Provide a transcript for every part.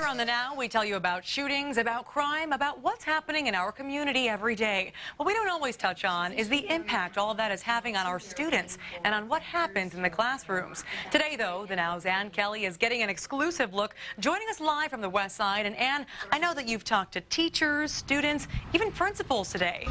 on the Now, we tell you about shootings, about crime, about what's happening in our community every day. What we don't always touch on is the impact all of that is having on our students and on what happens in the classrooms. Today, though, the Now's Ann Kelly is getting an exclusive look, joining us live from the West Side. And Ann, I know that you've talked to teachers, students, even principals today.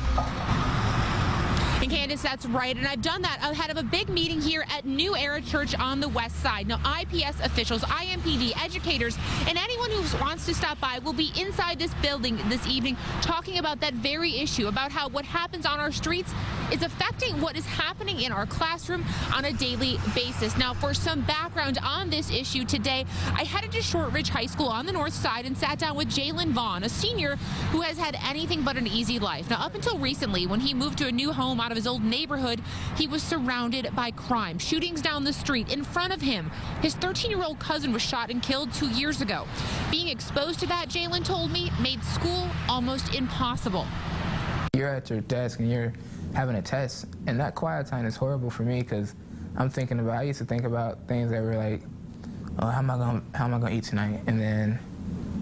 And Candace, that's right, and I've done that ahead of a big meeting here at New Era Church on the West Side. Now, IPS officials, IMPD, educators, and anyone who wants to stop by will be inside this building this evening talking about that very issue, about how what happens on our streets is affecting what is happening in our classroom on a daily basis. Now, for some background on this issue today, I headed to Shortridge High School on the North Side and sat down with Jalen Vaughn, a senior who has had anything but an easy life. Now, up until recently, when he moved to a new home out of his old neighborhood, he was surrounded by crime, shootings down the street in front of him. His 13-year-old cousin was shot and killed 2 years ago. Being exposed to that, Jalen told me, made school almost impossible. You're at your desk and you're having a test, and that quiet time is horrible for me because I used to think about things that were like, oh, how am I gonna eat tonight? And then,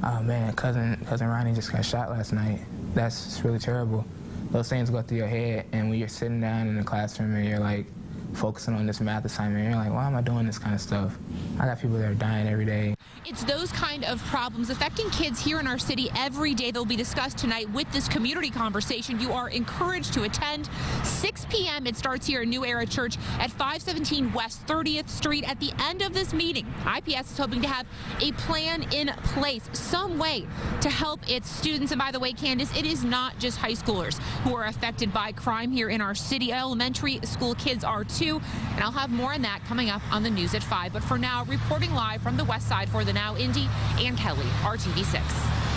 oh man, cousin Ronnie just got shot last night. That's really terrible. Those things go through your head, and when you're sitting down in the classroom and you're like focusing on this math assignment, you're like, why am I doing this kind of stuff? I got people that are dying every day. It's those kind of problems affecting kids here in our city every day. They'll be discussed tonight with this community conversation. You are encouraged to attend. 6 p.m. It starts here at New Era Church at 517 West 30th Street. At the end of this meeting, IPS is hoping to have a plan in place, some way to help its students. And by the way, Candace, it is not just high schoolers who are affected by crime here in our city. Elementary school kids are too. And I'll have more on that coming up on the news at 5. But for now, reporting live from the West Side for the Now, Indy, Ann Kelly, RTV 6.